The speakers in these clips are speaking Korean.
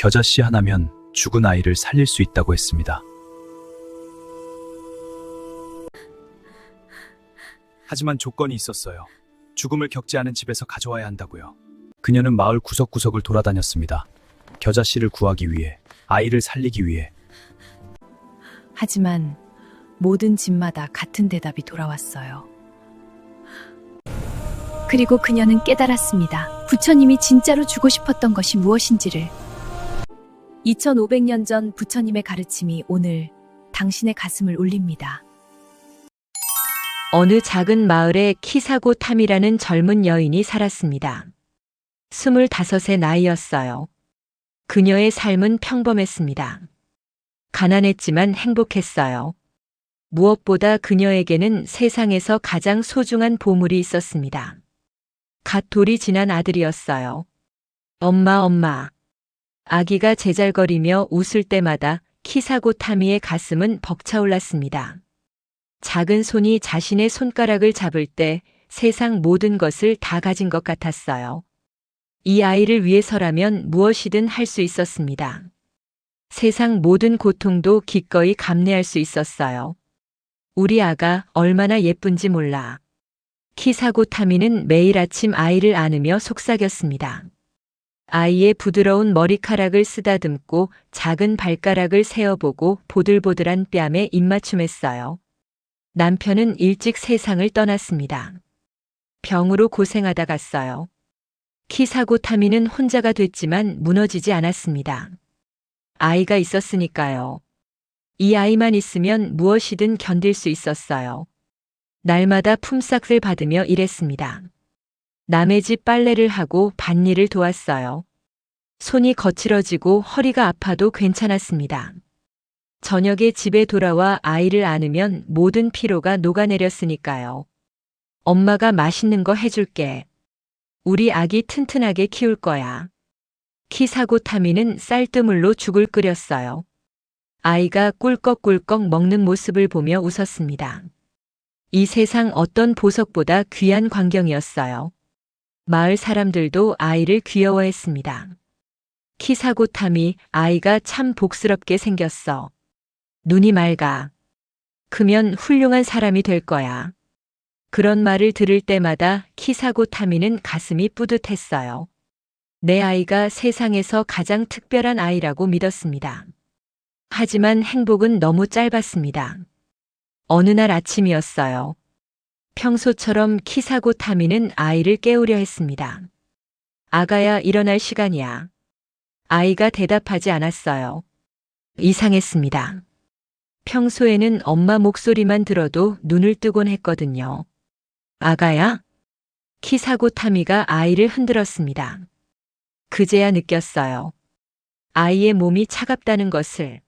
겨자씨 하나면 죽은 아이를 살릴 수 있다고 했습니다. 하지만 조건이 있었어요. 죽음을 겪지 않은 집에서 가져와야 한다고요. 그녀는 마을 구석구석을 돌아다녔습니다. 겨자씨를 구하기 위해, 아이를 살리기 위해. 하지만 모든 집마다 같은 대답이 돌아왔어요. 그리고 그녀는 깨달았습니다. 부처님이 진짜로 주고 싶었던 것이 무엇인지를. 2500년 전 부처님의 가르침이 오늘 당신의 가슴을 울립니다. 어느 작은 마을에 키사고 탐이라는 젊은 여인이 살았습니다. 25의 나이였어요. 그녀의 삶은 평범했습니다. 가난했지만 행복했어요. 무엇보다 그녀에게는 세상에서 가장 소중한 보물이 있었습니다. 갓 돌이 지난 아들이었어요. 엄마. 아기가 제잘거리며 웃을 때마다 키사고 타미의 가슴은 벅차올랐습니다. 작은 손이 자신의 손가락을 잡을 때 세상 모든 것을 다 가진 것 같았어요. 이 아이를 위해서라면 무엇이든 할 수 있었습니다. 세상 모든 고통도 기꺼이 감내할 수 있었어요. 우리 아가 얼마나 예쁜지 몰라. 키사고 타미는 매일 아침 아이를 안으며 속삭였습니다. 아이의 부드러운 머리카락을 쓰다듬고 작은 발가락을 세어보고 보들보들한 뺨에 입맞춤했어요. 남편은 일찍 세상을 떠났습니다. 병으로 고생하다 갔어요. 키사고 타미는 혼자가 됐지만 무너지지 않았습니다. 아이가 있었으니까요. 이 아이만 있으면 무엇이든 견딜 수 있었어요. 날마다 품삯을 받으며 일했습니다. 남의 집 빨래를 하고 밭일을 도왔어요. 손이 거칠어지고 허리가 아파도 괜찮았습니다. 저녁에 집에 돌아와 아이를 안으면 모든 피로가 녹아내렸으니까요. 엄마가 맛있는 거 해줄게. 우리 아기 튼튼하게 키울 거야. 키사고 타미는 쌀뜨물로 죽을 끓였어요. 아이가 꿀꺽꿀꺽 먹는 모습을 보며 웃었습니다. 이 세상 어떤 보석보다 귀한 광경이었어요. 마을 사람들도 아이를 귀여워했습니다. 키사고 타미, 아이가 참 복스럽게 생겼어. 눈이 맑아. 크면 훌륭한 사람이 될 거야. 그런 말을 들을 때마다 키사고 타미는 가슴이 뿌듯했어요. 내 아이가 세상에서 가장 특별한 아이라고 믿었습니다. 하지만 행복은 너무 짧았습니다. 어느 날 아침이었어요. 평소처럼 키사고 타미는 아이를 깨우려 했습니다. 아가야, 일어날 시간이야. 아이가 대답하지 않았어요. 이상했습니다. 평소에는 엄마 목소리만 들어도 눈을 뜨곤 했거든요. 아가야? 키사고 타미가 아이를 흔들었습니다. 그제야 느꼈어요. 아이의 몸이 차갑다는 것을.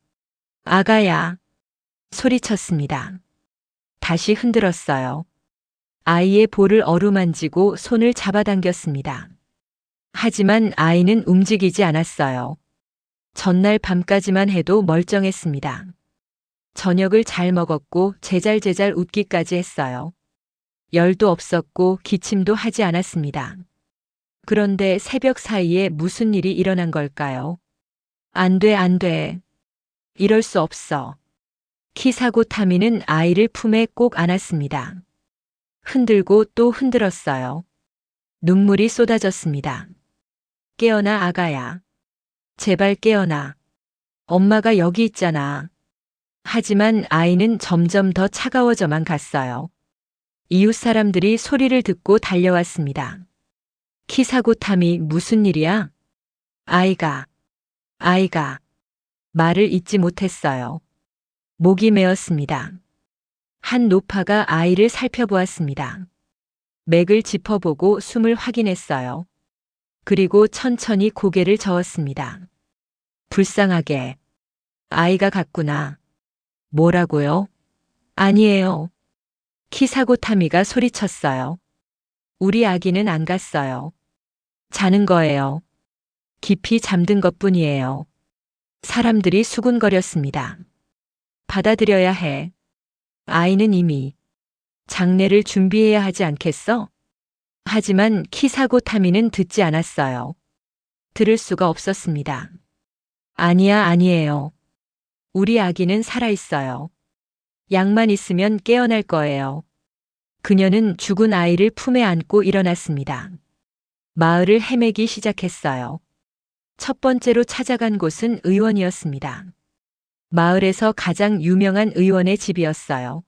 아가야! 소리쳤습니다. 다시 흔들었어요. 아이의 볼을 어루만지고 손을 잡아당겼습니다. 하지만 아이는 움직이지 않았어요. 전날 밤까지만 해도 멀쩡했습니다. 저녁을 잘 먹었고 제잘제잘 웃기까지 했어요. 열도 없었고 기침도 하지 않았습니다. 그런데 새벽 사이에 무슨 일이 일어난 걸까요? 안 돼. 이럴 수 없어. 키사고 타미는 아이를 품에 꼭 안았습니다. 흔들고 또 흔들었어요. 눈물이 쏟아졌습니다. 깨어나, 아가야. 제발 깨어나. 엄마가 여기 있잖아. 하지만 아이는 점점 더 차가워져만 갔어요. 이웃 사람들이 소리를 듣고 달려왔습니다. 키사고 타미, 무슨 일이야? 아이가. 말을 잇지 못했어요. 목이 메었습니다. 한 노파가 아이를 살펴보았습니다. 맥을 짚어보고 숨을 확인했어요. 그리고 천천히 고개를 저었습니다. 불쌍하게. 아이가 갔구나. 뭐라고요? 아니에요. 키사고 타미가 소리쳤어요. 우리 아기는 안 갔어요. 자는 거예요. 깊이 잠든 것뿐이에요. 사람들이 수군거렸습니다. 받아들여야 해. 아이는 이미 장례를 준비해야 하지 않겠어? 하지만 키사고 타미는 듣지 않았어요. 들을 수가 없었습니다. 아니에요. 우리 아기는 살아있어요. 약만 있으면 깨어날 거예요. 그녀는 죽은 아이를 품에 안고 일어났습니다. 마을을 헤매기 시작했어요. 첫 번째로 찾아간 곳은 의원이었습니다. 마을에서 가장 유명한 의원의 집이었어요.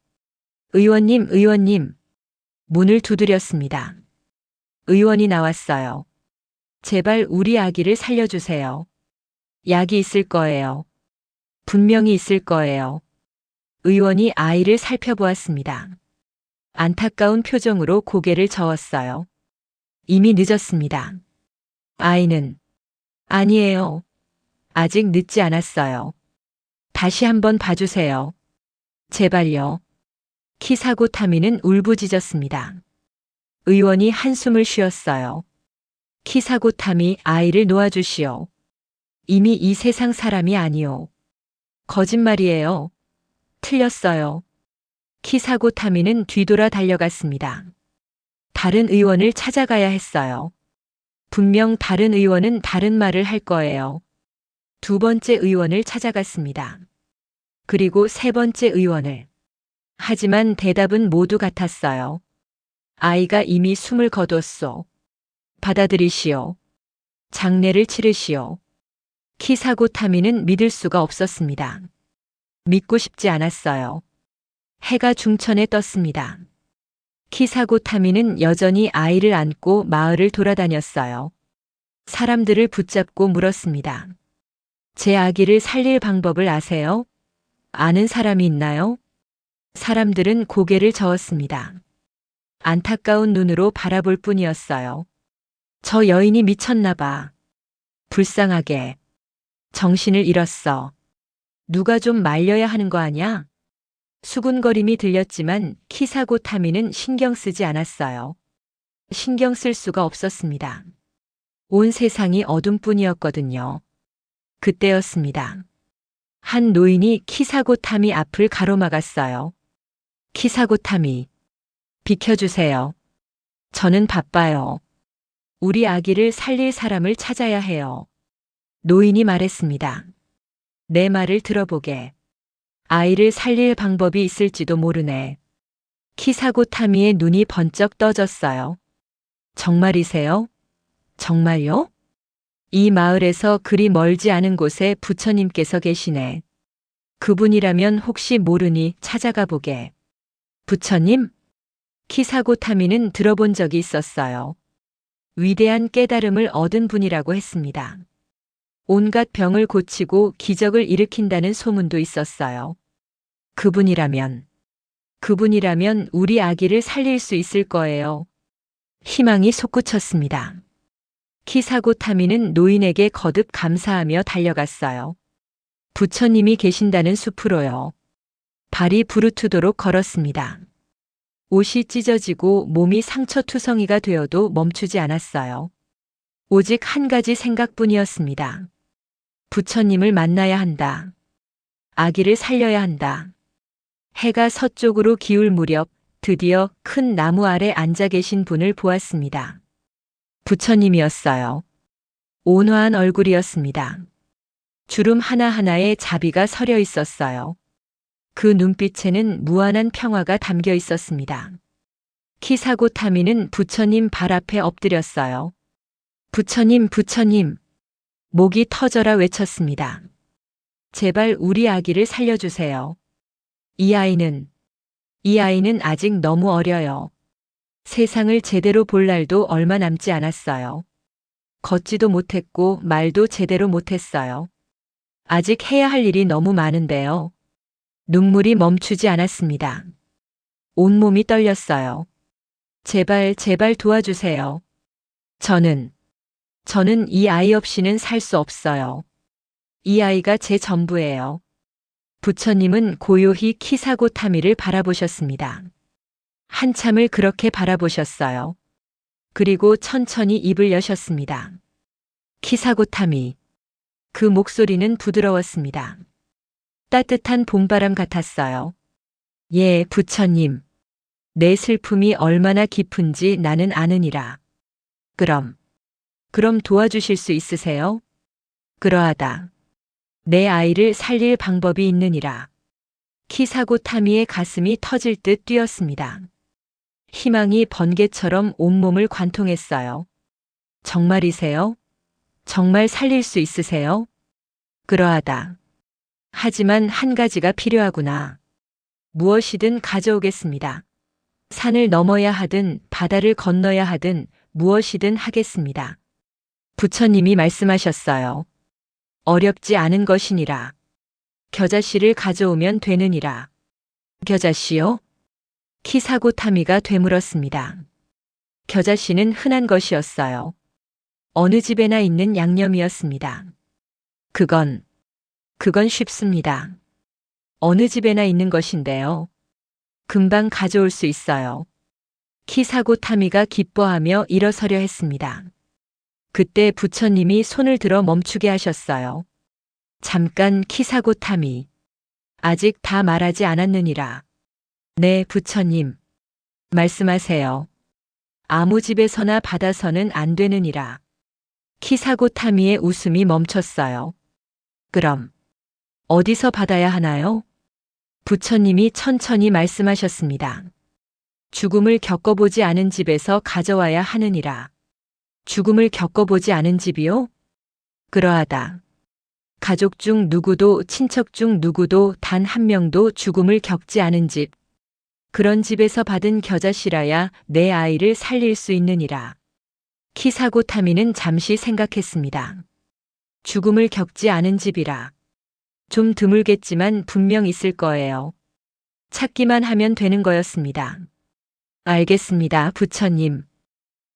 의원님. 문을 두드렸습니다. 의원이 나왔어요. 제발 우리 아기를 살려주세요. 약이 있을 거예요. 분명히 있을 거예요. 의원이 아이를 살펴보았습니다. 안타까운 표정으로 고개를 저었어요. 이미 늦었습니다. 아이는 아니에요. 아직 늦지 않았어요. 다시 한번 봐주세요. 제발요. 키사고타미는 울부짖었습니다. 의원이 한숨을 쉬었어요. 키사고타미, 아이를 놓아주시오. 이미 이 세상 사람이 아니오. 거짓말이에요. 틀렸어요. 키사고타미는 뒤돌아 달려갔습니다. 다른 의원을 찾아가야 했어요. 분명 다른 의원은 다른 말을 할 거예요. 두 번째 의원을 찾아갔습니다. 그리고 세 번째 의원을. 하지만 대답은 모두 같았어요. 아이가 이미 숨을 거뒀소. 받아들이시오. 장례를 치르시오. 키사고타미는 믿을 수가 없었습니다. 믿고 싶지 않았어요. 해가 중천에 떴습니다. 키사고타미는 여전히 아이를 안고 마을을 돌아다녔어요. 사람들을 붙잡고 물었습니다. 제 아기를 살릴 방법을 아세요? 아는 사람이 있나요? 사람들은 고개를 저었습니다. 안타까운 눈으로 바라볼 뿐이었어요. 저 여인이 미쳤나 봐. 불쌍하게. 정신을 잃었어. 누가 좀 말려야 하는 거 아냐? 수군거림이 들렸지만 키사고타미는 신경 쓰지 않았어요. 신경 쓸 수가 없었습니다. 온 세상이 어둠뿐이었거든요. 그때였습니다. 한 노인이 키사고타미 앞을 가로막았어요. 키사고타미, 비켜주세요. 저는 바빠요. 우리 아기를 살릴 사람을 찾아야 해요. 노인이 말했습니다. 내 말을 들어보게. 아이를 살릴 방법이 있을지도 모르네. 키사고타미의 눈이 번쩍 떠졌어요. 정말이세요? 정말요? 이 마을에서 그리 멀지 않은 곳에 부처님께서 계시네. 그분이라면 혹시 모르니 찾아가 보게. 부처님? 키사고타미는 들어본 적이 있었어요. 위대한 깨달음을 얻은 분이라고 했습니다. 온갖 병을 고치고 기적을 일으킨다는 소문도 있었어요. 그분이라면 우리 아기를 살릴 수 있을 거예요. 희망이 솟구쳤습니다. 키사고타미는 노인에게 거듭 감사하며 달려갔어요. 부처님이 계신다는 숲으로요. 발이 부르트도록 걸었습니다. 옷이 찢어지고 몸이 상처투성이가 되어도 멈추지 않았어요. 오직 한 가지 생각뿐이었습니다. 부처님을 만나야 한다. 아기를 살려야 한다. 해가 서쪽으로 기울 무렵 드디어 큰 나무 아래 앉아 계신 분을 보았습니다. 부처님이었어요. 온화한 얼굴이었습니다. 주름 하나하나에 자비가 서려 있었어요. 그 눈빛에는 무한한 평화가 담겨 있었습니다. 키사고타미는 부처님 발 앞에 엎드렸어요. 부처님, 목이 터져라 외쳤습니다. 제발 우리 아기를 살려주세요. 이 아이는 아직 너무 어려요. 세상을 제대로 볼 날도 얼마 남지 않았어요. 걷지도 못했고 말도 제대로 못했어요. 아직 해야 할 일이 너무 많은데요. 눈물이 멈추지 않았습니다. 온몸이 떨렸어요. 제발 도와주세요. 저는 이 아이 없이는 살 수 없어요. 이 아이가 제 전부예요. 부처님은 고요히 키사고타미를 바라보셨습니다. 한참을 그렇게 바라보셨어요. 그리고 천천히 입을 여셨습니다. 키사고타미. 그 목소리는 부드러웠습니다. 따뜻한 봄바람 같았어요. 예, 부처님. 내 슬픔이 얼마나 깊은지 나는 아느니라. 그럼 도와주실 수 있으세요? 그러하다. 내 아이를 살릴 방법이 있느니라. 키사고 타미의 가슴이 터질 듯 뛰었습니다. 희망이 번개처럼 온몸을 관통했어요. 정말이세요? 정말 살릴 수 있으세요? 그러하다. 하지만 한 가지가 필요하구나. 무엇이든 가져오겠습니다. 산을 넘어야 하든 바다를 건너야 하든 무엇이든 하겠습니다. 부처님이 말씀하셨어요. 어렵지 않은 것이니라. 겨자씨를 가져오면 되느니라. 겨자씨요? 키사고 타미가 되물었습니다. 겨자씨는 흔한 것이었어요. 어느 집에나 있는 양념이었습니다. 그건 쉽습니다. 어느 집에나 있는 것인데요. 금방 가져올 수 있어요. 키사고 타미가 기뻐하며 일어서려 했습니다. 그때 부처님이 손을 들어 멈추게 하셨어요. 잠깐 키사고 타미. 아직 다 말하지 않았느니라. 네, 부처님. 말씀하세요. 아무 집에서나 받아서는 안 되느니라. 키사고 타미의 웃음이 멈췄어요. 그럼 어디서 받아야 하나요? 부처님이 천천히 말씀하셨습니다. 죽음을 겪어보지 않은 집에서 가져와야 하느니라. 죽음을 겪어보지 않은 집이요? 그러하다. 가족 중 누구도 친척 중 누구도 단 한 명도 죽음을 겪지 않은 집. 그런 집에서 받은 겨자씨라야 내 아이를 살릴 수 있느니라. 키사고 타미는 잠시 생각했습니다. 죽음을 겪지 않은 집이라. 좀 드물겠지만 분명 있을 거예요. 찾기만 하면 되는 거였습니다. 알겠습니다, 부처님.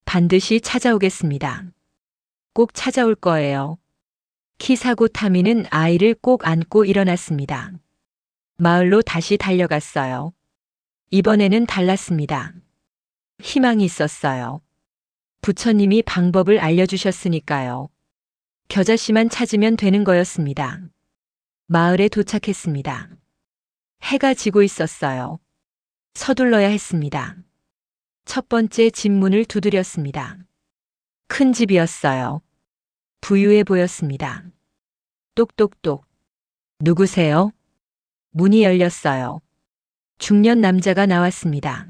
반드시 찾아오겠습니다. 꼭 찾아올 거예요. 키사고 타미는 아이를 꼭 안고 일어났습니다. 마을로 다시 달려갔어요. 이번에는 달랐습니다. 희망이 있었어요. 부처님이 방법을 알려주셨으니까요. 겨자씨만 찾으면 되는 거였습니다. 마을에 도착했습니다. 해가 지고 있었어요. 서둘러야 했습니다. 첫 번째 집 문을 두드렸습니다. 큰 집이었어요. 부유해 보였습니다. 똑똑똑. 누구세요? 문이 열렸어요. 중년 남자가 나왔습니다.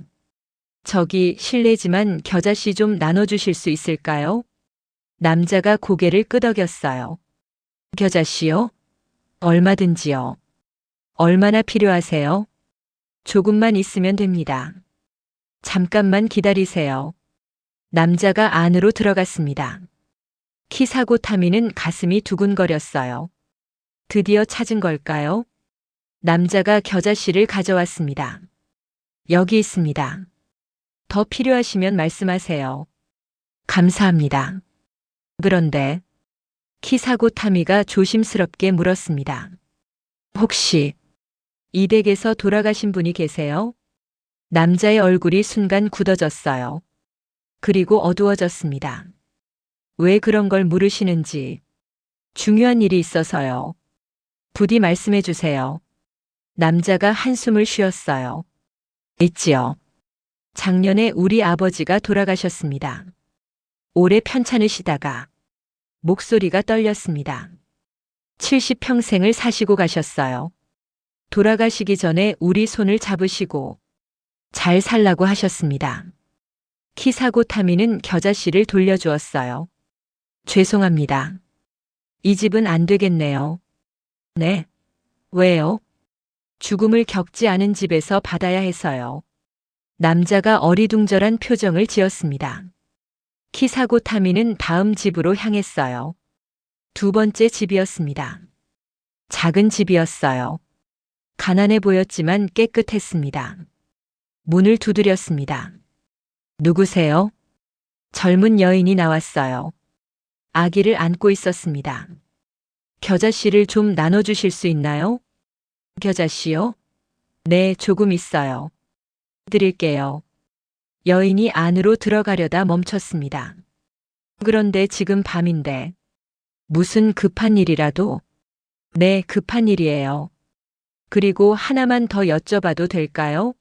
저기 실례지만 겨자씨 좀 나눠주실 수 있을까요? 남자가 고개를 끄덕였어요. 겨자씨요? 얼마든지요. 얼마나 필요하세요? 조금만 있으면 됩니다. 잠깐만 기다리세요. 남자가 안으로 들어갔습니다. 키사고 타미는 가슴이 두근거렸어요. 드디어 찾은 걸까요? 남자가 겨자씨를 가져왔습니다. 여기 있습니다. 더 필요하시면 말씀하세요. 감사합니다. 그런데 키사고 타미가 조심스럽게 물었습니다. 혹시 이 댁에서 돌아가신 분이 계세요? 남자의 얼굴이 순간 굳어졌어요. 그리고 어두워졌습니다. 왜 그런 걸 물으시는지. 중요한 일이 있어서요. 부디 말씀해 주세요. 남자가 한숨을 쉬었어요. 있지요. 작년에 우리 아버지가 돌아가셨습니다. 오래 편찮으시다가 목소리가 떨렸습니다. 70평생을 사시고 가셨어요. 돌아가시기 전에 우리 손을 잡으시고 잘 살라고 하셨습니다. 키사고 타미는 겨자씨를 돌려주었어요. 죄송합니다. 이 집은 안 되겠네요. 네. 왜요? 죽음을 겪지 않은 집에서 받아야 해서요. 남자가 어리둥절한 표정을 지었습니다. 키사고 타미는 다음 집으로 향했어요. 두 번째 집이었습니다. 작은 집이었어요. 가난해 보였지만 깨끗했습니다. 문을 두드렸습니다. 누구세요? 젊은 여인이 나왔어요. 아기를 안고 있었습니다. 겨자씨를 좀 나눠주실 수 있나요? 겨자씨요? 네, 조금 있어요. 드릴게요. 여인이 안으로 들어가려다 멈췄습니다. 그런데 지금 밤인데 무슨 급한 일이라도? 네, 급한 일이에요. 그리고 하나만 더 여쭤봐도 될까요?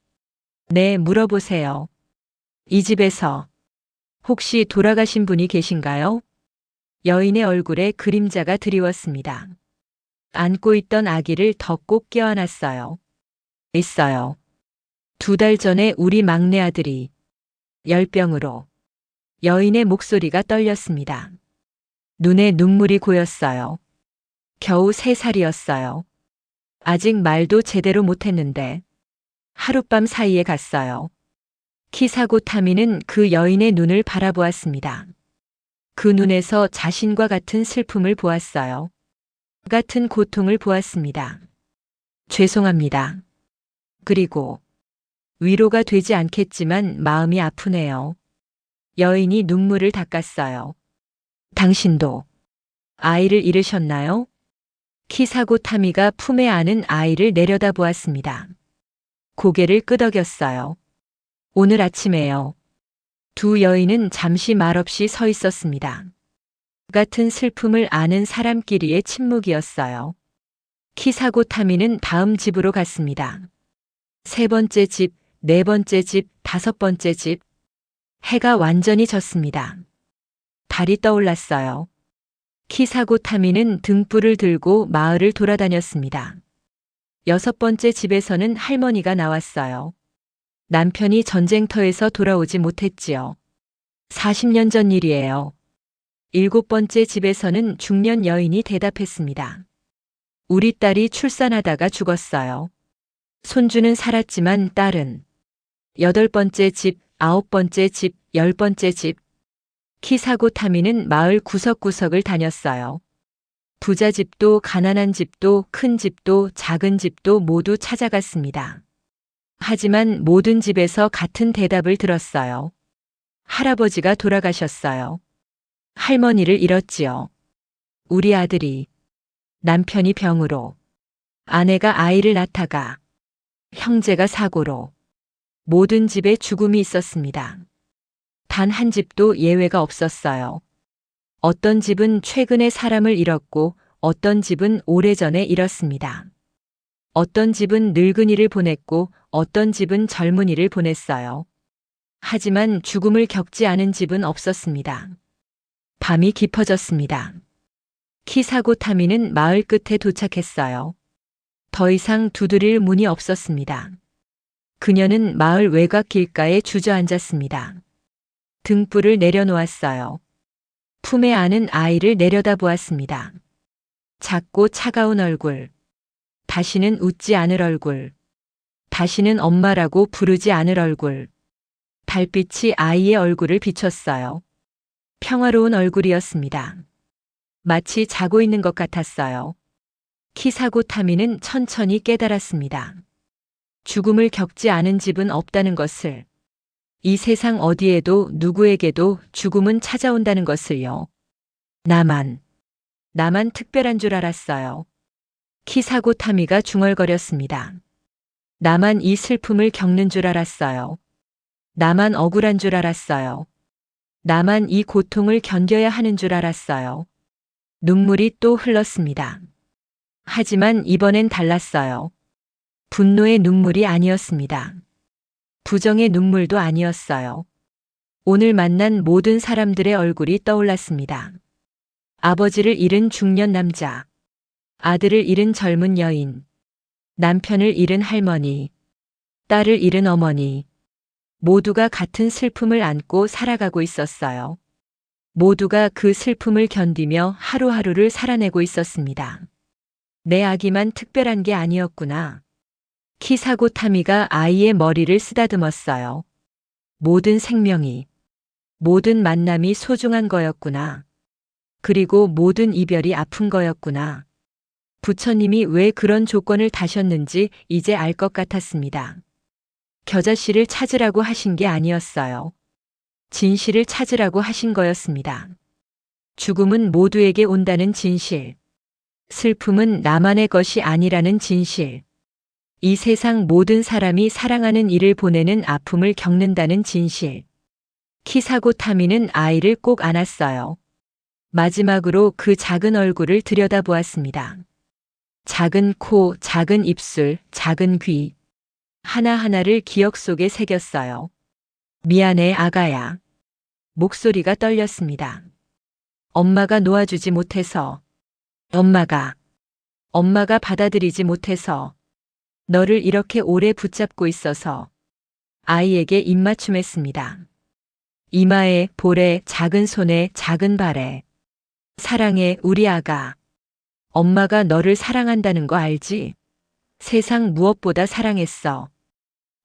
네, 물어보세요. 이 집에서 혹시 돌아가신 분이 계신가요? 여인의 얼굴에 그림자가 드리웠습니다. 안고 있던 아기를 더 꼭 껴안았어요. 있어요. 2달 전에 우리 막내 아들이 열병으로. 여인의 목소리가 떨렸습니다. 눈에 눈물이 고였어요. 겨우 3살이었어요. 아직 말도 제대로 못했는데 하룻밤 사이에 갔어요. 키사고 타미는 그 여인의 눈을 바라보았습니다. 그 눈에서 자신과 같은 슬픔을 보았어요. 같은 고통을 보았습니다. 죄송합니다. 그리고 위로가 되지 않겠지만 마음이 아프네요. 여인이 눈물을 닦았어요. 당신도 아이를 잃으셨나요? 키사고 타미가 품에 안은 아이를 내려다보았습니다. 고개를 끄덕였어요. 오늘 아침에요. 2 여인은 잠시 말없이 서 있었습니다. 같은 슬픔을 아는 사람끼리의 침묵이었어요. 키사고 타미는 다음 집으로 갔습니다. 3번째 집, 4번째 집, 5번째 집. 해가 완전히 졌습니다. 달이 떠올랐어요. 키사고 타미는 등불을 들고 마을을 돌아다녔습니다. 6번째 집에서는 할머니가 나왔어요. 남편이 전쟁터에서 돌아오지 못했지요. 40년 전 일이에요. 7번째 집에서는 중년 여인이 대답했습니다. 우리 딸이 출산하다가 죽었어요. 손주는 살았지만 딸은. 8번째 집, 9번째 집, 10번째 집. 키사고 타미는 마을 구석구석을 다녔어요. 부자 집도 가난한 집도 큰 집도 작은 집도 모두 찾아갔습니다. 하지만 모든 집에서 같은 대답을 들었어요. 할아버지가 돌아가셨어요. 할머니를 잃었지요. 우리 아들이. 남편이 병으로. 아내가 아이를 낳다가. 형제가 사고로. 모든 집에 죽음이 있었습니다. 단 한 집도 예외가 없었어요. 어떤 집은 최근에 사람을 잃었고 어떤 집은 오래전에 잃었습니다. 어떤 집은 늙은이를 보냈고 어떤 집은 젊은이를 보냈어요. 하지만 죽음을 겪지 않은 집은 없었습니다. 밤이 깊어졌습니다. 키사고 타미는 마을 끝에 도착했어요. 더 이상 두드릴 문이 없었습니다. 그녀는 마을 외곽 길가에 주저앉았습니다. 등불을 내려놓았어요. 품에 안은 아이를 내려다보았습니다. 작고 차가운 얼굴. 다시는 웃지 않을 얼굴. 다시는 엄마라고 부르지 않을 얼굴. 달빛이 아이의 얼굴을 비췄어요. 평화로운 얼굴이었습니다. 마치 자고 있는 것 같았어요. 키사고 타미는 천천히 깨달았습니다. 죽음을 겪지 않은 집은 없다는 것을. 이 세상 어디에도 누구에게도 죽음은 찾아온다는 것을요. 나만 특별한 줄 알았어요. 키사고 타미가 중얼거렸습니다. 나만 이 슬픔을 겪는 줄 알았어요. 나만 억울한 줄 알았어요. 나만 이 고통을 견뎌야 하는 줄 알았어요. 눈물이 또 흘렀습니다. 하지만 이번엔 달랐어요. 분노의 눈물이 아니었습니다. 부정의 눈물도 아니었어요. 오늘 만난 모든 사람들의 얼굴이 떠올랐습니다. 아버지를 잃은 중년 남자, 아들을 잃은 젊은 여인, 남편을 잃은 할머니, 딸을 잃은 어머니, 모두가 같은 슬픔을 안고 살아가고 있었어요. 모두가 그 슬픔을 견디며 하루하루를 살아내고 있었습니다. 내 아기만 특별한 게 아니었구나. 키사고 타미가 아이의 머리를 쓰다듬었어요. 모든 생명이, 모든 만남이 소중한 거였구나. 그리고 모든 이별이 아픈 거였구나. 부처님이 왜 그런 조건을 다셨는지 이제 알 것 같았습니다. 겨자씨를 찾으라고 하신 게 아니었어요. 진실을 찾으라고 하신 거였습니다. 죽음은 모두에게 온다는 진실. 슬픔은 나만의 것이 아니라는 진실. 이 세상 모든 사람이 사랑하는 이를 보내는 아픔을 겪는다는 진실. 키사고 타미는 아이를 꼭 안았어요. 마지막으로 그 작은 얼굴을 들여다보았습니다. 작은 코, 작은 입술, 작은 귀. 하나하나를 기억 속에 새겼어요. 미안해, 아가야. 목소리가 떨렸습니다. 엄마가 놓아주지 못해서. 엄마가 받아들이지 못해서 너를 이렇게 오래 붙잡고 있어서 아이에게 입맞춤했습니다. 이마에, 볼에, 작은 손에, 작은 발에. 사랑해, 우리 아가. 엄마가 너를 사랑한다는 거 알지? 세상 무엇보다 사랑했어.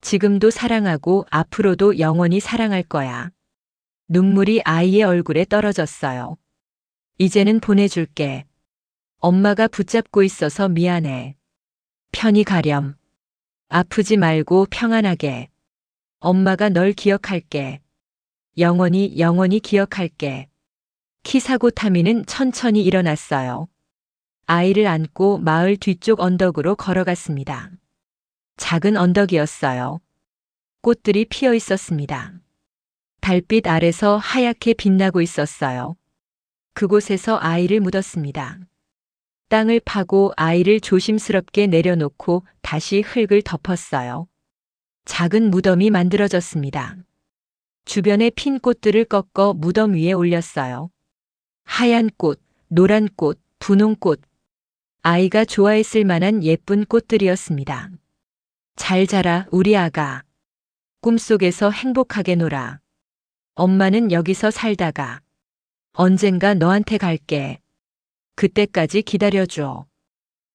지금도 사랑하고 앞으로도 영원히 사랑할 거야. 눈물이 아이의 얼굴에 떨어졌어요. 이제는 보내줄게. 엄마가 붙잡고 있어서 미안해. 편히 가렴. 아프지 말고 평안하게. 엄마가 널 기억할게. 영원히 영원히 기억할게. 키사고 타미는 천천히 일어났어요. 아이를 안고 마을 뒤쪽 언덕으로 걸어갔습니다. 작은 언덕이었어요. 꽃들이 피어 있었습니다. 달빛 아래서 하얗게 빛나고 있었어요. 그곳에서 아이를 묻었습니다. 땅을 파고 아이를 조심스럽게 내려놓고 다시 흙을 덮었어요. 작은 무덤이 만들어졌습니다. 주변에 핀 꽃들을 꺾어 무덤 위에 올렸어요. 하얀 꽃, 노란 꽃, 분홍꽃. 아이가 좋아했을 만한 예쁜 꽃들이었습니다. 잘 자라, 우리 아가. 꿈속에서 행복하게 놀아. 엄마는 여기서 살다가 언젠가 너한테 갈게. 그때까지 기다려줘.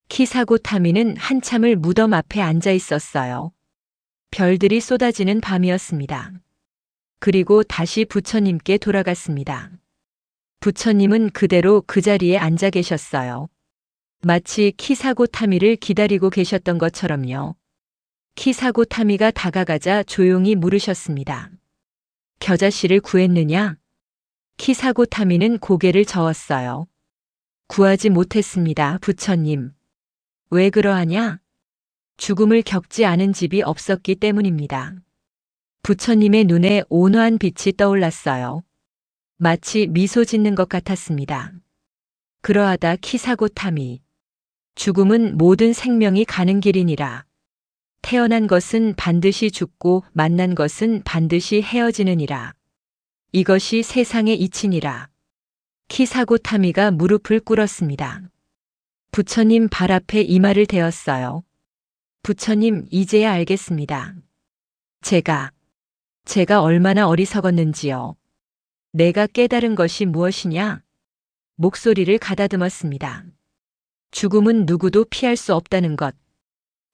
키사고 타미는 한참을 무덤 앞에 앉아 있었어요. 별들이 쏟아지는 밤이었습니다. 그리고 다시 부처님께 돌아갔습니다. 부처님은 그대로 그 자리에 앉아 계셨어요. 마치 키사고 타미를 기다리고 계셨던 것처럼요. 키사고 타미가 다가가자 조용히 물으셨습니다. 겨자씨를 구했느냐? 키사고 타미는 고개를 저었어요. 구하지 못했습니다, 부처님. 왜 그러하냐? 죽음을 겪지 않은 집이 없었기 때문입니다. 부처님의 눈에 온화한 빛이 떠올랐어요. 마치 미소 짓는 것 같았습니다. 그러하다 키사고 타미. 죽음은 모든 생명이 가는 길이니라. 태어난 것은 반드시 죽고 만난 것은 반드시 헤어지느니라. 이것이 세상의 이치니라. 키사고 타미가 무릎을 꿇었습니다. 부처님 발 앞에 이마를 대었어요. 부처님, 이제야 알겠습니다. 제가 얼마나 어리석었는지요. 내가 깨달은 것이 무엇이냐? 목소리를 가다듬었습니다. 죽음은 누구도 피할 수 없다는 것.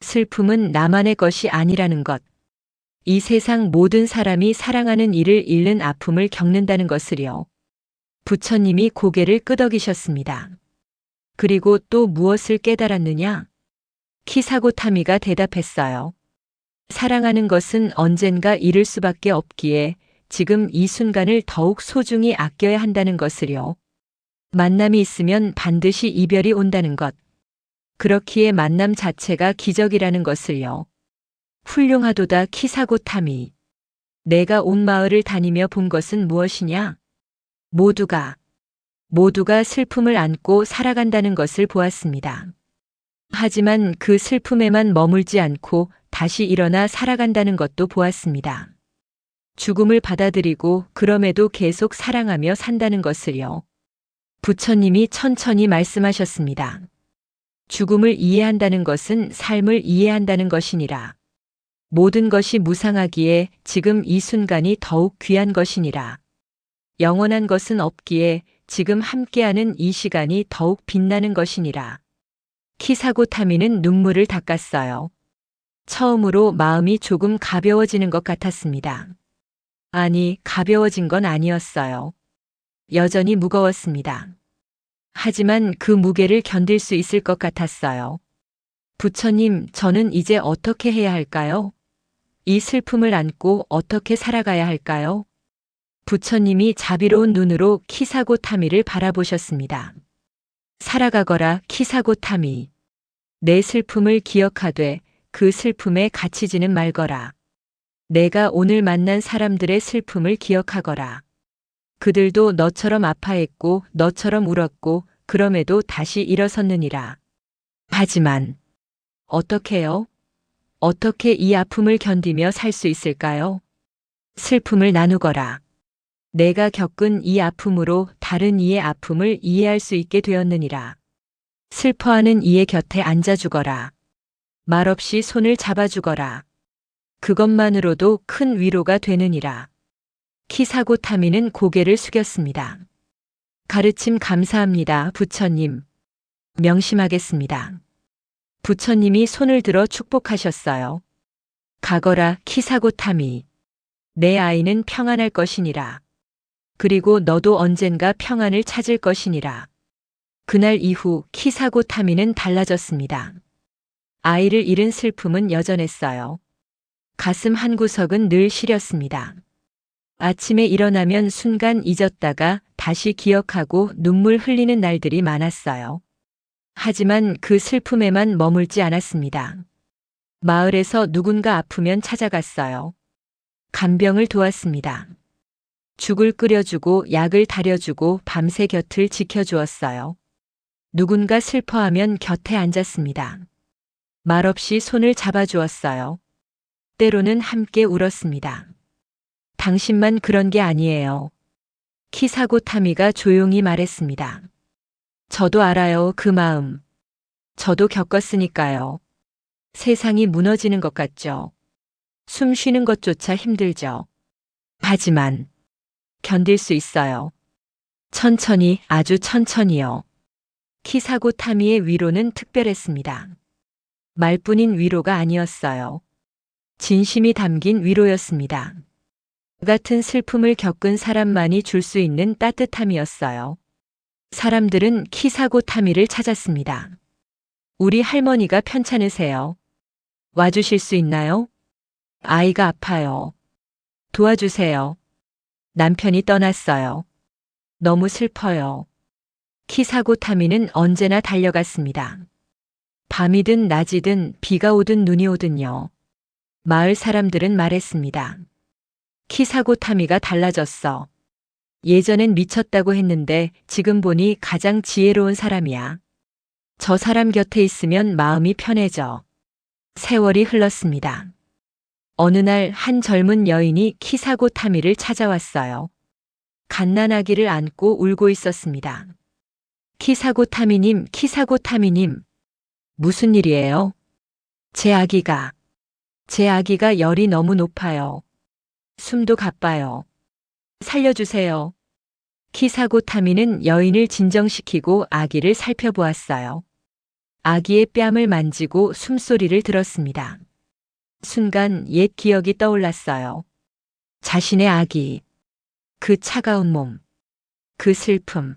슬픔은 나만의 것이 아니라는 것. 이 세상 모든 사람이 사랑하는 이를 잃는 아픔을 겪는다는 것을요. 부처님이 고개를 끄덕이셨습니다. 그리고 또 무엇을 깨달았느냐? 키사고 타미가 대답했어요. 사랑하는 것은 언젠가 잃을 수밖에 없기에 지금 이 순간을 더욱 소중히 아껴야 한다는 것을요. 만남이 있으면 반드시 이별이 온다는 것. 그렇기에 만남 자체가 기적이라는 것을요. 훌륭하도다 키사고 타미. 내가 온 마을을 다니며 본 것은 무엇이냐? 모두가 슬픔을 안고 살아간다는 것을 보았습니다. 하지만 그 슬픔에만 머물지 않고 다시 일어나 살아간다는 것도 보았습니다. 죽음을 받아들이고 그럼에도 계속 사랑하며 산다는 것을요. 부처님이 천천히 말씀하셨습니다. 죽음을 이해한다는 것은 삶을 이해한다는 것이니라. 모든 것이 무상하기에 지금 이 순간이 더욱 귀한 것이니라. 영원한 것은 없기에 지금 함께하는 이 시간이 더욱 빛나는 것이니라. 키사고 타미는 눈물을 닦았어요. 처음으로 마음이 조금 가벼워지는 것 같았습니다. 아니, 가벼워진 건 아니었어요. 여전히 무거웠습니다. 하지만 그 무게를 견딜 수 있을 것 같았어요. 부처님, 저는 이제 어떻게 해야 할까요? 이 슬픔을 안고 어떻게 살아가야 할까요? 부처님이 자비로운 눈으로 키사고 타미를 바라보셨습니다. 살아가거라, 키사고 타미. 내 슬픔을 기억하되 그 슬픔에 갇히지는 말거라. 내가 오늘 만난 사람들의 슬픔을 기억하거라. 그들도 너처럼 아파했고 너처럼 울었고 그럼에도 다시 일어섰느니라. 하지만 어떻게요? 어떻게 이 아픔을 견디며 살 수 있을까요? 슬픔을 나누거라. 내가 겪은 이 아픔으로 다른 이의 아픔을 이해할 수 있게 되었느니라. 슬퍼하는 이의 곁에 앉아 주거라. 말없이 손을 잡아 주거라. 그것만으로도 큰 위로가 되느니라. 키사고 타미는 고개를 숙였습니다. 가르침 감사합니다, 부처님. 명심하겠습니다. 부처님이 손을 들어 축복하셨어요. 가거라, 키사고 타미. 내 아이는 평안할 것이니라. 그리고 너도 언젠가 평안을 찾을 것이니라. 그날 이후 키사고 타미는 달라졌습니다. 아이를 잃은 슬픔은 여전했어요. 가슴 한구석은 늘 시렸습니다. 아침에 일어나면 순간 잊었다가 다시 기억하고 눈물 흘리는 날들이 많았어요. 하지만 그 슬픔에만 머물지 않았습니다. 마을에서 누군가 아프면 찾아갔어요. 간병을 도왔습니다. 죽을 끓여주고 약을 다려주고 밤새 곁을 지켜주었어요. 누군가 슬퍼하면 곁에 앉았습니다. 말없이 손을 잡아주었어요. 때로는 함께 울었습니다. 당신만 그런 게 아니에요. 키사고 타미가 조용히 말했습니다. 저도 알아요, 그 마음. 저도 겪었으니까요. 세상이 무너지는 것 같죠. 숨 쉬는 것조차 힘들죠. 하지만 견딜 수 있어요. 천천히, 아주 천천히요. 키사고 타미의 위로는 특별했습니다. 말뿐인 위로가 아니었어요. 진심이 담긴 위로였습니다. 같은 슬픔을 겪은 사람만이 줄 수 있는 따뜻함이었어요. 사람들은 키사고 타미를 찾았습니다. 우리 할머니가 편찮으세요. 와주실 수 있나요? 아이가 아파요. 도와주세요. 남편이 떠났어요. 너무 슬퍼요. 키사고 타미는 언제나 달려갔습니다. 밤이든 낮이든 비가 오든 눈이 오든요. 마을 사람들은 말했습니다. 키사고 타미가 달라졌어. 예전엔 미쳤다고 했는데 지금 보니 가장 지혜로운 사람이야. 저 사람 곁에 있으면 마음이 편해져. 세월이 흘렀습니다. 어느 날 한 젊은 여인이 키사고 타미를 찾아왔어요. 갓난아기를 안고 울고 있었습니다. 키사고 타미님, 키사고 타미님. 무슨 일이에요? 제 아기가 열이 너무 높아요. 숨도 가빠요. 살려주세요. 키사고 타미는 여인을 진정시키고 아기를 살펴보았어요. 아기의 뺨을 만지고 숨소리를 들었습니다. 순간 옛 기억이 떠올랐어요. 자신의 아기, 그 차가운 몸, 그 슬픔.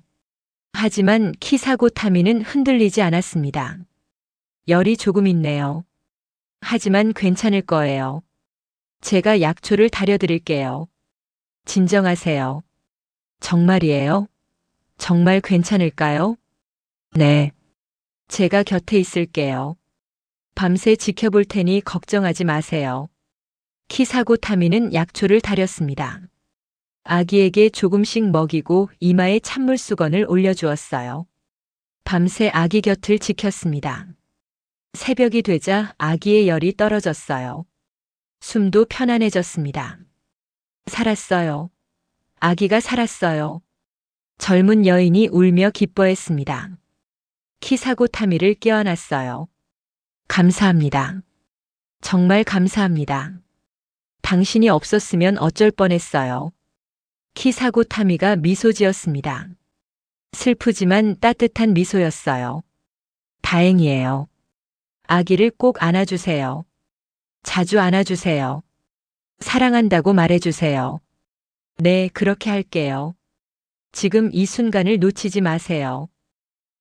하지만 키사고 타미는 흔들리지 않았습니다. 열이 조금 있네요. 하지만 괜찮을 거예요. 제가 약초를 다려드릴게요. 진정하세요. 정말이에요? 정말 괜찮을까요? 네. 제가 곁에 있을게요. 밤새 지켜볼 테니 걱정하지 마세요. 키사고 타미는 약초를 다렸습니다. 아기에게 조금씩 먹이고 이마에 찬물 수건을 올려주었어요. 밤새 아기 곁을 지켰습니다. 새벽이 되자 아기의 열이 떨어졌어요. 숨도 편안해졌습니다. 살았어요. 아기가 살았어요. 젊은 여인이 울며 기뻐했습니다. 키사고 타미를 깨어났어요. 감사합니다. 정말 감사합니다. 당신이 없었으면 어쩔 뻔했어요. 키사고 타미가 미소 지었습니다. 슬프지만 따뜻한 미소였어요. 다행이에요. 아기를 꼭 안아주세요. 자주 안아주세요. 사랑한다고 말해주세요. 네, 그렇게 할게요. 지금 이 순간을 놓치지 마세요.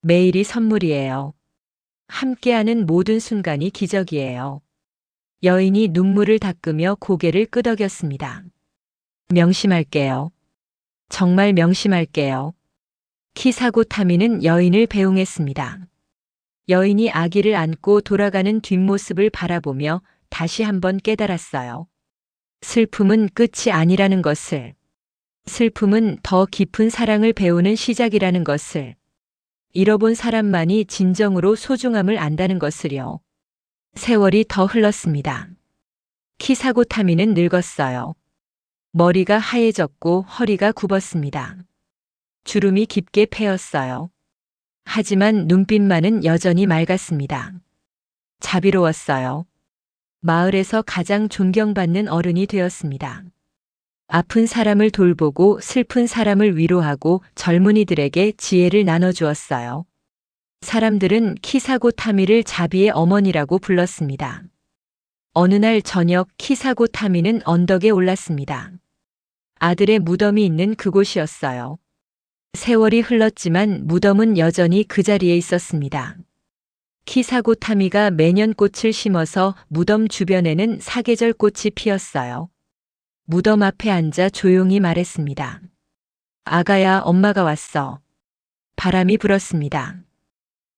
매일이 선물이에요. 함께하는 모든 순간이 기적이에요. 여인이 눈물을 닦으며 고개를 끄덕였습니다. 명심할게요. 정말 명심할게요. 키사고 타미는 여인을 배웅했습니다. 여인이 아기를 안고 돌아가는 뒷모습을 바라보며 다시 한번 깨달았어요. 슬픔은 끝이 아니라는 것을. 슬픔은 더 깊은 사랑을 배우는 시작이라는 것을. 잃어본 사람만이 진정으로 소중함을 안다는 것을요. 세월이 더 흘렀습니다. 키사고 타미는 늙었어요. 머리가 하얘졌고 허리가 굽었습니다. 주름이 깊게 패였어요. 하지만 눈빛만은 여전히 맑았습니다. 자비로웠어요. 마을에서 가장 존경받는 어른이 되었습니다. 아픈 사람을 돌보고 슬픈 사람을 위로하고 젊은이들에게 지혜를 나눠주었어요. 사람들은 키사고 타미를 자비의 어머니라고 불렀습니다. 어느 날 저녁 키사고 타미는 언덕에 올랐습니다. 아들의 무덤이 있는 그곳이었어요. 세월이 흘렀지만 무덤은 여전히 그 자리에 있었습니다. 키사고 타미가 매년 꽃을 심어서 무덤 주변에는 사계절 꽃이 피었어요. 무덤 앞에 앉아 조용히 말했습니다. 아가야, 엄마가 왔어. 바람이 불었습니다.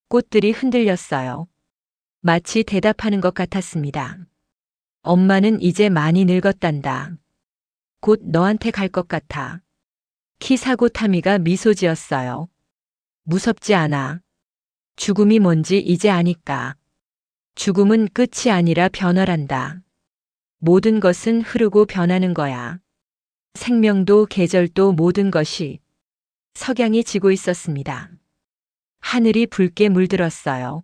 꽃들이 흔들렸어요. 마치 대답하는 것 같았습니다. 엄마는 이제 많이 늙었단다. 곧 너한테 갈 것 같아. 키사고 타미가 미소 지었어요. 무섭지 않아. 죽음이 뭔지 이제 아니까. 죽음은 끝이 아니라 변화란다. 모든 것은 흐르고 변하는 거야. 생명도 계절도 모든 것이. 석양이 지고 있었습니다. 하늘이 붉게 물들었어요.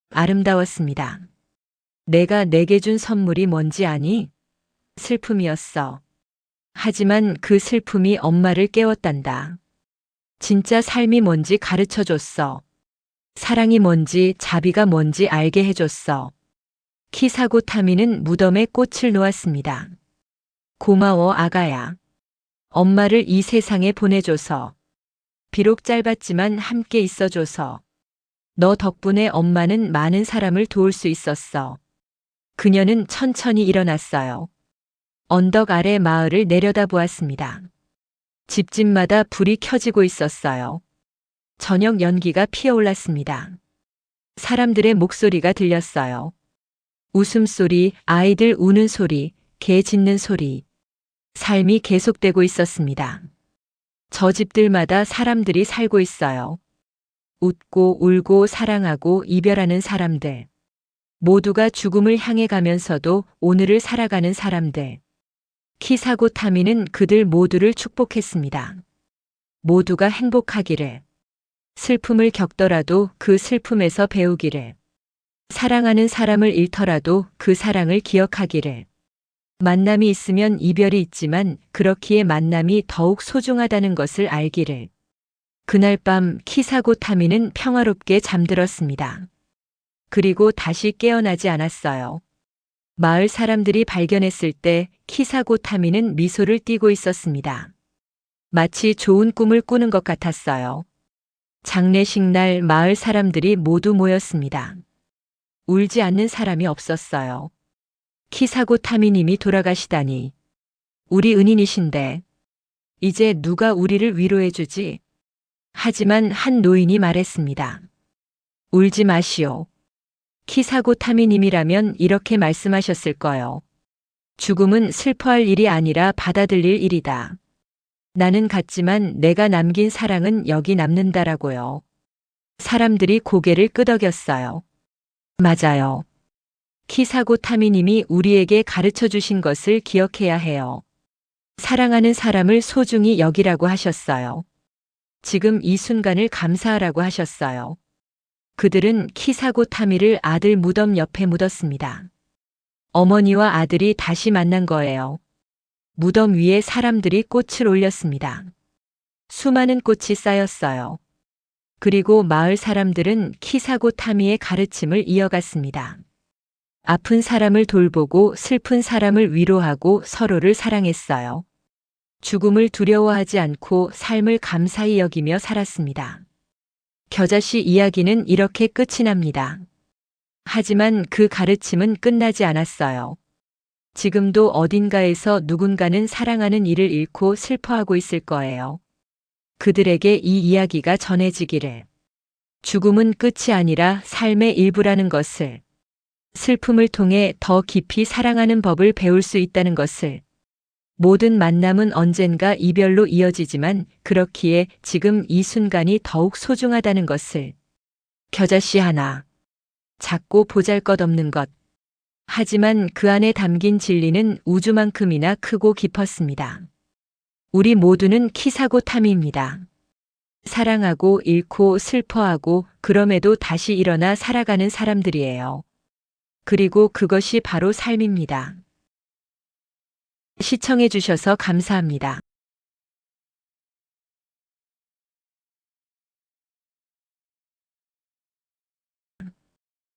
아름다웠습니다. 내가 내게 준 선물이 뭔지 아니? 슬픔이었어. 하지만 그 슬픔이 엄마를 깨웠단다. 진짜 삶이 뭔지 가르쳐 줬어. 사랑이 뭔지, 자비가 뭔지 알게 해줬어. 키사고 타미는 무덤에 꽃을 놓았습니다. 고마워, 아가야. 엄마를 이 세상에 보내줘서. 비록 짧았지만 함께 있어줘서. 너 덕분에 엄마는 많은 사람을 도울 수 있었어. 그녀는 천천히 일어났어요. 언덕 아래 마을을 내려다보았습니다. 집집마다 불이 켜지고 있었어요. 저녁 연기가 피어올랐습니다. 사람들의 목소리가 들렸어요. 웃음소리, 아이들 우는 소리, 개 짖는 소리. 삶이 계속되고 있었습니다. 저 집들마다 사람들이 살고 있어요. 웃고 울고 사랑하고 이별하는 사람들. 모두가 죽음을 향해 가면서도 오늘을 살아가는 사람들. 키사고 타미는 그들 모두를 축복했습니다. 모두가 행복하기를. 슬픔을 겪더라도 그 슬픔에서 배우기를. 사랑하는 사람을 잃더라도 그 사랑을 기억하기를. 만남이 있으면 이별이 있지만 그렇기에 만남이 더욱 소중하다는 것을 알기를. 그날 밤 키사고 타미는 평화롭게 잠들었습니다. 그리고 다시 깨어나지 않았어요. 마을 사람들이 발견했을 때 키사고 타미는 미소를 띠고 있었습니다. 마치 좋은 꿈을 꾸는 것 같았어요. 장례식 날 마을 사람들이 모두 모였습니다. 울지 않는 사람이 없었어요. 키사고 타미님이 돌아가시다니. 우리 은인이신데. 이제 누가 우리를 위로해주지? 하지만 한 노인이 말했습니다. 울지 마시오. 키사고 타미님이라면 이렇게 말씀하셨을 거요. 죽음은 슬퍼할 일이 아니라 받아들일 일이다. 나는 갔지만 내가 남긴 사랑은 여기 남는다라고요. 사람들이 고개를 끄덕였어요. 맞아요. 키사고 타미님이 우리에게 가르쳐 주신 것을 기억해야 해요. 사랑하는 사람을 소중히 여기라고 하셨어요. 지금 이 순간을 감사하라고 하셨어요. 그들은 키사고 타미를 아들 무덤 옆에 묻었습니다. 어머니와 아들이 다시 만난 거예요. 무덤 위에 사람들이 꽃을 올렸습니다. 수많은 꽃이 쌓였어요. 그리고 마을 사람들은 키사고 타미의 가르침을 이어갔습니다. 아픈 사람을 돌보고 슬픈 사람을 위로하고 서로를 사랑했어요. 죽음을 두려워하지 않고 삶을 감사히 여기며 살았습니다. 겨자씨 이야기는 이렇게 끝이 납니다. 하지만 그 가르침은 끝나지 않았어요. 지금도 어딘가에서 누군가는 사랑하는 이를 잃고 슬퍼하고 있을 거예요. 그들에게 이 이야기가 전해지기를. 죽음은 끝이 아니라 삶의 일부라는 것을. 슬픔을 통해 더 깊이 사랑하는 법을 배울 수 있다는 것을. 모든 만남은 언젠가 이별로 이어지지만 그렇기에 지금 이 순간이 더욱 소중하다는 것을. 겨자씨 하나. 작고 보잘것없는 것. 하지만 그 안에 담긴 진리는 우주만큼이나 크고 깊었습니다. 우리 모두는 키사고 타미입니다. 사랑하고 잃고 슬퍼하고 그럼에도 다시 일어나 살아가는 사람들이에요. 그리고 그것이 바로 삶입니다. 시청해 주셔서 감사합니다.